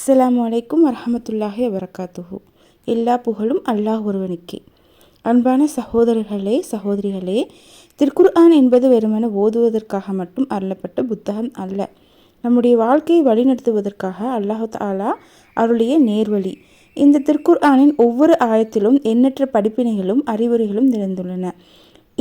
அஸ்ஸலாமு அலைக்கும் வரஹமத்துல்லாஹி வபரகாத்துஹு. எல்லா புகழும் அல்லாஹ் ஒருவனுக்கே. அன்பான சகோதரர்களே சகோதரிகளே, திருக்குர்ஆன் என்பது வெறுமன ஓதுவதற்காக மட்டும் அருளப்பட்ட புத்தகம் அல்ல. நம்முடைய வாழ்க்கையை வழிநடத்துவதற்காக அல்லாஹ் தஆலா அருளிய நேர்வழி. இந்த திருக்குர்ஆனின் ஒவ்வொரு ஆயத்திலும் எண்ணற்ற படிப்பினைகளும் அறிவுரைகளும் நிறைந்துள்ளன.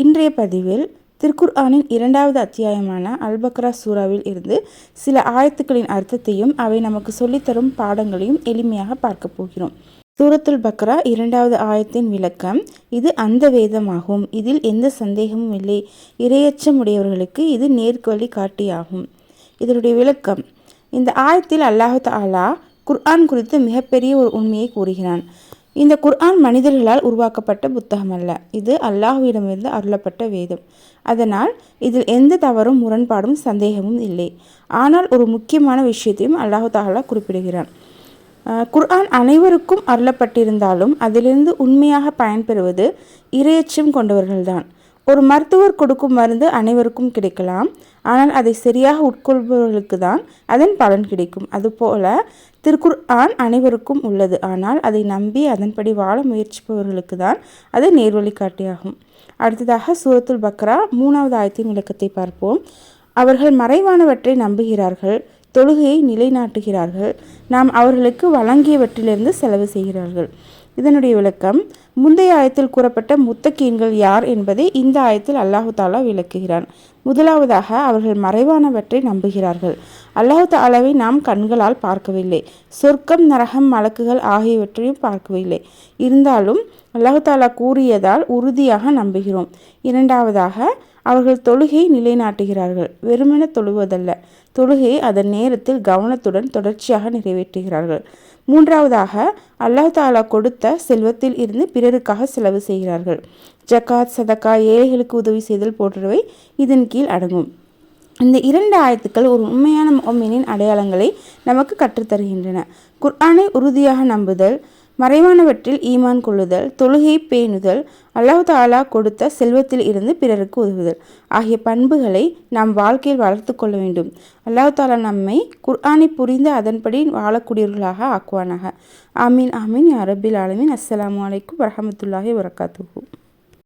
இன்றைய பதிவில் திருக்குர்ஆனின் 2வது அத்தியாயமான அல்-பக்ரா சூறாவில் இருந்து சில ஆயத்துக்களின் அர்த்தத்தையும் அவை நமக்கு சொல்லித்தரும் பாடங்களையும் எளிமையாக பார்க்க போகிறோம். சூரத்துல் பக்ரா 2வது ஆயத்தின் விளக்கம்: இது அந்த வேதமாகும், இதில் எந்த சந்தேகமும் இல்லை, இரையச்சம் உடையவர்களுக்கு இது நேர்வழி காட்டியாகும். இதனுடைய விளக்கம்: இந்த ஆயத்தில் அல்லாஹ் தஆலா குர்ஆன் குறித்து மிகப்பெரிய ஒரு உண்மையை கூறுகிறான். இந்த குர்ஆன் மனிதர்களால் உருவாக்கப்பட்ட புத்தகம் அல்ல, இது அல்லாஹ்விடமிருந்து அருளப்பட்ட வேதம். அதனால் இதில் எந்த தவறும் முரண்பாடும் சந்தேகமும் இல்லை. ஆனால் ஒரு முக்கியமான விஷயத்தையும் அல்லாஹ் தஆலா குறிப்பிடுகிறான். குர்ஆன் அனைவருக்கும் அருளப்பட்டிருந்தாலும் அதிலிருந்து உண்மையாக பயன்பெறுவது இரையச்சம் கொண்டவர்கள்தான். ஒரு மருத்துவர் கொடுக்கும் மருந்து அனைவருக்கும் கிடைக்கலாம், ஆனால் அதை சரியாக உட்கொள்பவர்களுக்கு தான் அதன் பலன் கிடைக்கும். அதுபோல திருக்குர்ஆன் அனைவருக்கும் உள்ளது, ஆனால் அதை நம்பி அதன்படி வாழ முயற்சிப்பவர்களுக்கு தான் அது நேர்வழி காட்டியாகும். அடுத்ததாக சூரத்துல் பக்ரா 3வது ஆயத்தின் விளக்கத்தை பார்ப்போம். அவர்கள் மறைவானவற்றை நம்புகிறார்கள், தொழுகையை நிலைநாட்டுகிறார்கள், நாம் அவர்களுக்கு வழங்கியவற்றிலிருந்து செலவு செய்கிறார்கள். இதனுடைய விளக்கம்: முந்தைய ஆயத்தில் கூறப்பட்ட முத்தகீன்கள் யார் என்பதை இந்த ஆயத்தில் அல்லாஹ் தஆலா விளக்குகிறான். முதலாவதாக, அவர்கள் மறைவானவற்றை நம்புகிறார்கள். அல்லாஹ் தஆலாவை நாம் கண்களால் பார்க்கவில்லை, சொர்க்கம் நரகம் மலக்குகள் ஆகியவற்றையும் பார்க்கவில்லை. இருந்தாலும் அல்லாஹ் தஆலா கூறியதால் உறுதியாக நம்புகிறோம். இரண்டாவதாக, அவர்கள் தொழுகையை நிலைநாட்டுகிறார்கள். வெறுமென தொழுவதல்ல, தொழுகையை அதன் நேரத்தில் கவனத்துடன் தொடர்ச்சியாக நிறைவேற்றுகிறார்கள். மூன்றாவதாக, அல்லாஹ் தஆலா கொடுத்த செல்வத்தில் இருந்து பிறருக்காக செலவு செய்கிறார்கள். ஜகாத், சதகா, ஏழைகளுக்கு உதவி செய்தல் போன்றவை இதன் கீழ் அடங்கும். இந்த 2 ஆயத்துக்கள் ஒரு உண்மையான முஃமினின் அடையாளங்களை நமக்கு கற்றுத்தருகின்றன. குர்ஆனை உறுதியாக நம்புதல், மறைவானவற்றில் ஈமான் கொள்ளுதல், தொழுகையை பேணுதல், அல்லாஹ் தஆலா கொடுத்த செல்வத்தில் இருந்து பிறருக்கு உதவுதல் ஆகிய பண்புகளை நாம் வாழ்க்கையில் வளர்த்து கொள்ள வேண்டும். அல்லாஹ் தஆலா நம்மை குர்ஆனை புரிந்து அதன்படி வாழக்கூடியவர்களாக ஆக்குவானாக. ஆமீன் ஆமீன் யா ரப்பில் ஆலமீன். அஸ்ஸலாமு அலைக்கும் வரஹமத்துல்லாஹி வபரகாத்துஹு.